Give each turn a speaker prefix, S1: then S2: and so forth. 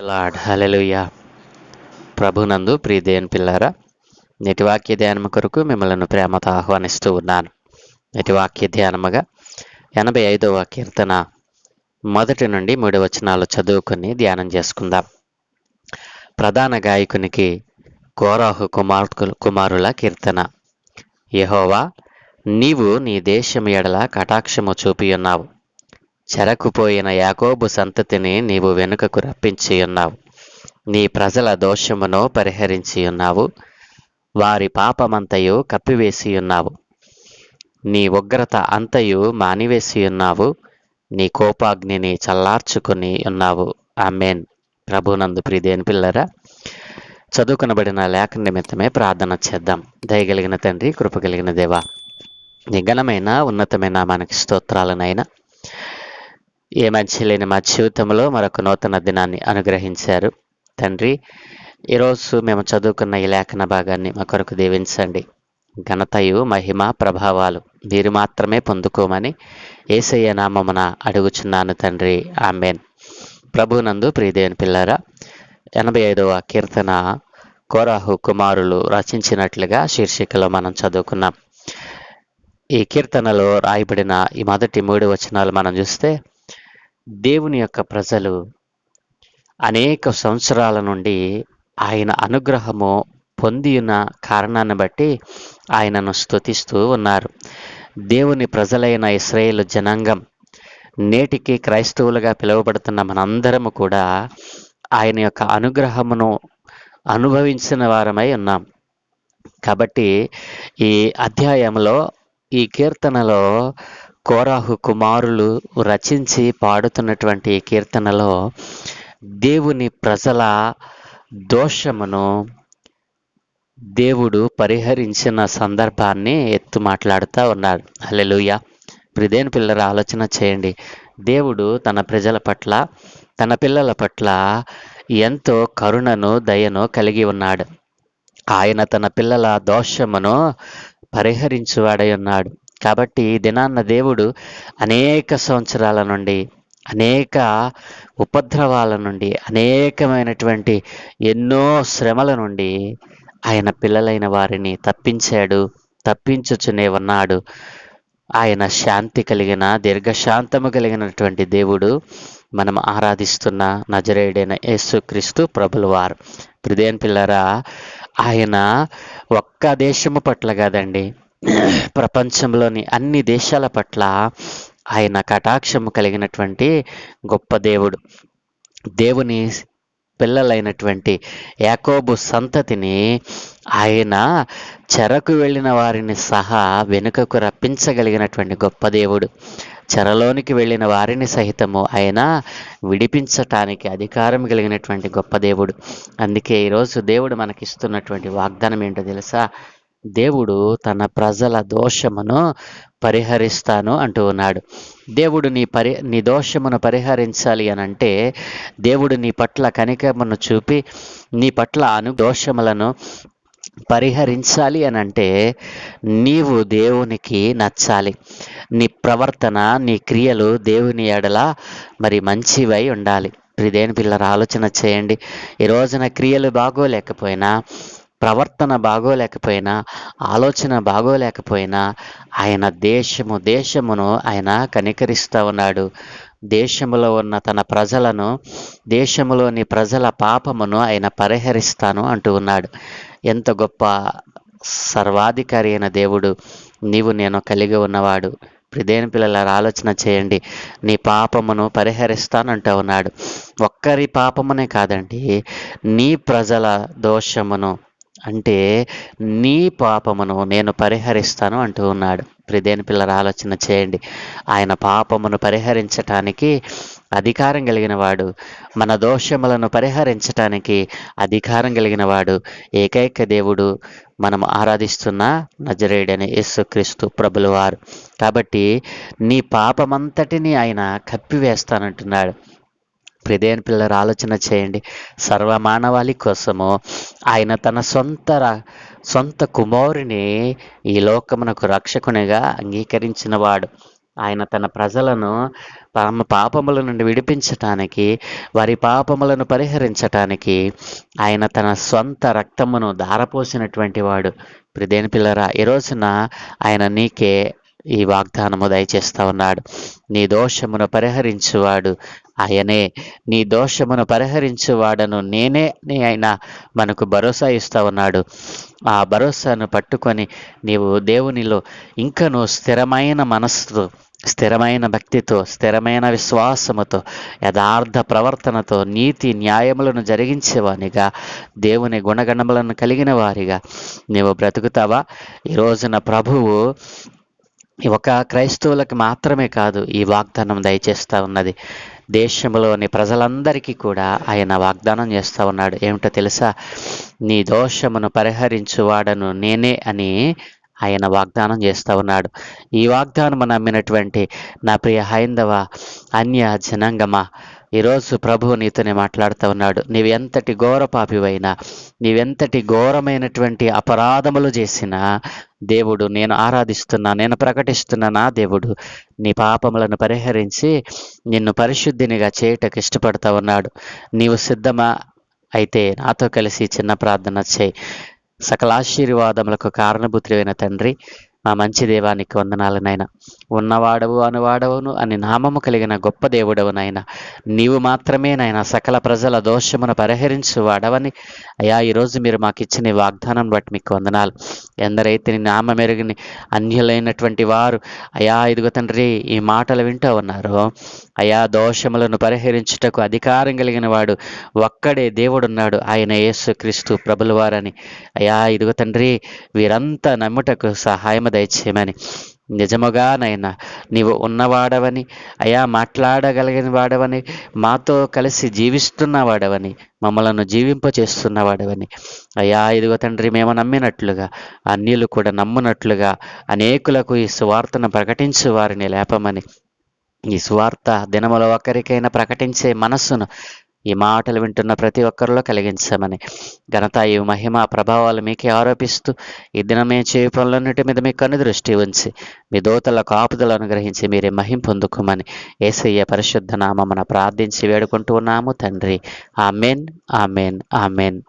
S1: Lord హల్లెలూయా. ప్రభునందు ప్రియదేవుని పిల్లారా, నేటి వాక్య ధ్యానము కొరకు మిమ్మల్ని ప్రేమతో ఆహ్వానిస్తూ ఉన్నాను. నేటి వాక్య ధ్యానముగా 85వ కీర్తన 1 నుండి 3 వచనాలు చదువుకొని ధ్యానం చేసుకుందాం. ప్రధాన గాయకునికి కోరాహు కుమారుల కీర్తన. యెహోవా, నీవు నీ దేశము ఎడల కటాక్షము చూపియున్నావు. చెరకుపోయిన యాకోబు సంతతిని నీవు వెనుకకు రప్పించి ఉన్నావు. నీ ప్రజల దోషమును పరిహరించి ఉన్నావు. వారి పాపమంతయు కప్పివేసి ఉన్నావు. నీ ఉగ్రత అంతయు మానివేసి ఉన్నావు. నీ కోపాగ్నిని చల్లార్చుకుని ఉన్నావు. ఆమేన్. ప్రభునందు ప్రియదేవుని పిల్లరా, చదువుకునబడిన లేఖ నిమిత్తమే ప్రార్థన చేద్దాం. దయగలిగిన తండ్రి, కృపగలిగిన దేవా, నీ ఘనమైన ఉన్నతమైన మనకి స్తోత్రాలనైనా ఏ మంచి లేని మా జీవితంలో మరొక నూతన దినాన్ని అనుగ్రహించారు తండ్రి. ఈరోజు మేము చదువుకున్న ఈ లేఖన భాగాన్ని మా కొరకు దీవించండి. ఘనతయు మహిమ ప్రభావాలు మీరు మాత్రమే పొందుకోమని యేసయ్య నామమున అడుగుచున్నాను తండ్రి. ఆమేన్. ప్రభునందు ప్రియదేవుని పిల్లరా, 85వ కీర్తన కోరాహు కుమారులు రచించినట్లుగా శీర్షికలో మనం చదువుకున్నాం. ఈ కీర్తనలో రాయబడిన ఈ మొదటి 3 వచనాలు మనం చూస్తే, దేవుని యొక్క ప్రజలు అనేక సంవత్సరాల నుండి ఆయన అనుగ్రహము పొంది ఉన్న కారణాన్ని బట్టి ఆయనను స్తుతిస్తూ ఉన్నారు. దేవుని ప్రజలైన ఇశ్రాయేలు జనాంగం, నేటికి క్రైస్తవులుగా పిలువబడుతున్న మనందరము కూడా ఆయన యొక్క అనుగ్రహమును అనుభవించిన వారమై ఉన్నాం. కాబట్టి ఈ అధ్యాయంలో, ఈ కీర్తనలో కోరాహు కుమారులు రచించి పాడుతున్నటువంటి ఈ కీర్తనలో దేవుని ప్రజల దోషమును దేవుడు పరిహరించిన సందర్భాన్ని ఎత్తు మాట్లాడుతూ ఉన్నారు. హల్లెలూయా. ప్రియదేవుని పిల్లల ఆలోచన చేయండి. దేవుడు తన ప్రజల పట్ల, తన పిల్లల పట్ల ఎంతో కరుణను, దయను కలిగి ఉన్నాడు. ఆయన తన పిల్లల దోషమును పరిహరించువాడై ఉన్నాడు. కాబట్టి దినాన్న దేవుడు అనేక సంవత్సరాల నుండి, అనేక ఉపద్రవాల నుండి, అనేకమైనటువంటి ఎన్నో శ్రమల నుండి ఆయన పిల్లలైన వారిని తప్పించుచునే ఉన్నాడు. ఆయన శాంతి కలిగిన, దీర్ఘశాంతము కలిగినటువంటి దేవుడు. మనం ఆరాధిస్తున్న నజరేయుడైన యేసుక్రీస్తు ప్రభుల వారు. ప్రియదేవుని పిల్లరా, ఆయన ఒక్క దేశము పట్ల కాదండి, ప్రపంచంలోని అన్ని దేశాల పట్ల ఆయన కటాక్షము కలిగినటువంటి గొప్ప దేవుడు. దేవుని పిల్లలైనటువంటి యాకోబు సంతతిని ఆయన చెరకు వెళ్ళిన వారిని సహా వెనుకకు రప్పించగలిగినటువంటి గొప్ప దేవుడు. చెరలోనికి వెళ్ళిన వారిని సహితము ఆయన విడిపించటానికి అధికారం కలిగినటువంటి గొప్ప దేవుడు. అందుకే ఈరోజు దేవుడు మనకిస్తున్నటువంటి వాగ్దానం ఏంటో తెలుసా? దేవుడు తన ప్రజల దోషమును పరిహరిస్తాను అంటూ ఉన్నాడు. దేవుడు నీ దోషమును పరిహరించాలి అని అంటే, దేవుడు నీ పట్ల కనికరమును చూపి నీ పట్ల దోషములను పరిహరించాలి అని అంటే, నీవు దేవునికి నచ్చాలి. నీ ప్రవర్తన, నీ క్రియలు దేవుని ఎడల మరి మంచివై ఉండాలి. ప్రియదేవుని పిల్లల ఆలోచన చేయండి. ఈ రోజున క్రియలు బాగోలేకపోయినా, ప్రవర్తన బాగోలేకపోయినా, ఆలోచన బాగోలేకపోయినా, ఆయన దేశమును ఆయన కనికరిస్తూ ఉన్నాడు. దేశములో ఉన్న తన ప్రజలను, దేశములోని ప్రజల పాపమును ఆయన పరిహరిస్తాను అంటూ ఉన్నాడు. ఎంత గొప్ప సర్వాధికారి అయిన దేవుడు నీవు నేను కలిగి ఉన్నవాడు. ప్రియదేవుని పిల్లల ఆలోచన చేయండి. నీ పాపమును పరిహరిస్తానంటూ ఉన్నాడు. ఒక్కరి పాపమునే కాదండి, నీ ప్రజల దోషమును, అంటే నీ పాపమును నేను పరిహరిస్తాను అంటూ ఉన్నాడు. ప్రియదేవుని పిల్లల ఆలోచన చేయండి. ఆయన పాపమును పరిహరించటానికి అధికారం కలిగిన వాడు, మన దోషములను పరిహరించటానికి అధికారం కలిగిన వాడు ఏకైక దేవుడు, మనం ఆరాధిస్తున్న నజరేయుడైన యేసుక్రీస్తు ప్రభుల వారు. కాబట్టి నీ పాపమంతటిని ఆయన కప్పివేస్తానంటున్నాడు. ప్రియదేవుని పిల్లల ఆలోచన చేయండి. సర్వమానవాళి కోసము ఆయన తన సొంత కుమారుని ఈ లోకమునకు రక్షకునిగా అంగీకరించిన వాడు. ఆయన తన ప్రజలను తమ పాపముల నుండి విడిపించటానికి, వారి పాపములను పరిహరించటానికి ఆయన తన స్వంత రక్తమును ధారపోసినటువంటి వాడు. ప్రియదేని పిల్లరా, ఈ రోజున ఆయన నీకే ఈ వాగ్దానము దయచేస్తా ఉన్నాడు. నీ దోషమును పరిహరించువాడు ఆయనే. నీ దోషమును పరిహరించువాడను నేనే అని ఆయన మనకు భరోసా ఇస్తా ఉన్నాడు. ఆ భరోసాను పట్టుకొని నీవు దేవునిలో ఇంకను స్థిరమైన మనస్సుతో, స్థిరమైన భక్తితో, స్థిరమైన విశ్వాసముతో, యథార్థ ప్రవర్తనతో, నీతి న్యాయములను జరిగించేవానిగా, దేవుని గుణగణములను కలిగిన వారిగా నీవు బ్రతుకుతావా? ఈ రోజున ప్రభువు ఒక క్రైస్తవులకు మాత్రమే కాదు ఈ వాగ్దానం దయచేస్తూ ఉన్నది. దేశంలోని ప్రజలందరికీ కూడా ఆయన వాగ్దానం చేస్తూ ఉన్నాడు. ఏమిటో తెలుసా? నీ దోషమును పరిహరించువాడను నేనే అని ఆయన వాగ్దానం చేస్తూ ఉన్నాడు. ఈ వాగ్దానం నమ్మినటువంటి నా ప్రియ హైందవ అన్య జనాంగమా, ఈరోజు ప్రభువు నీతోనే మాట్లాడుతూ ఉన్నాడు. నీవెంతటి ఘోర పాపివైనా, నీవెంతటి ఘోరమైనటువంటి అపరాధములు చేసినా, దేవుడు, నేను ఆరాధిస్తున్నా, నేను ప్రకటిస్తున్నా నా దేవుడు నీ పాపములను పరిహరించి నిన్ను పరిశుద్ధినిగా చేయటకు ఇష్టపడతా ఉన్నాడు. నీవు సిద్ధమా? అయితే నాతో కలిసి చిన్న ప్రార్థన చేయి. సకల ఆశీర్వాదములకు కారణభూతుడైన తండ్రి, మా మంచి దేవానికి వందనాలు నాయన. ఉన్నవాడవు అనువాడవును అని నామము కలిగిన గొప్ప దేవుడవు నాయన. నీవు మాత్రమే నాయన సకల ప్రజల దోషమును పరిహరించు వాడవని అయ్యా ఈరోజు మీరు మాకు ఇచ్చిన వాగ్దానం బట్టి మీకు వందనాలు. ఎందరైతే నీ నామ మెరుగని అన్యులైనటువంటి వారు అయ్యా ఇదిగో తండ్రి ఈ మాటలు వింటూ ఉన్నారో, అయ్యా దోషములను పరిహరించుటకు అధికారం కలిగిన వాడు ఒక్కడే దేవుడున్నాడు, ఆయన యేసుక్రీస్తు ప్రభుల వారని అయ్యా ఇదిగో తండ్రి వీరంతా నమ్ముటకు సహాయము దయచేయమని, నిజముగానైనా నీవు ఉన్నవాడవని అయా మాట్లాడగలిగిన వాడవని, మాతో కలిసి జీవిస్తున్న వాడవని, మమ్మలను జీవింపచేస్తున్న వాడవని అయ్యా ఇదిగో తండ్రి మేము నమ్మినట్లుగా అన్యులు కూడా నమ్మునట్లుగా అనేకులకు ఈ సువార్తను ప్రకటించు వారిని లేపమని, ఈ సువార్త దినములో ఒక్కరికైనా ప్రకటించే మనస్సును ఈ మాటలు వింటున్న ప్రతి ఒక్కరిలో కలిగించమని, ఘనత ఈ మహిమ ప్రభావాలు మీకే ఆరోపిస్తూ ఈ దినమే చేయ పనులన్నిటి మీద మీ కన్ను దృష్టి ఉంచి మీ దూతల కాపుదలను అనుగ్రహించి మీరే మహిం పొందుకోమని యేసయ్య పరిశుద్ధ నామమున ప్రార్థించి వేడుకుంటూ ఉన్నాము తండ్రి. Amen, amen, amen.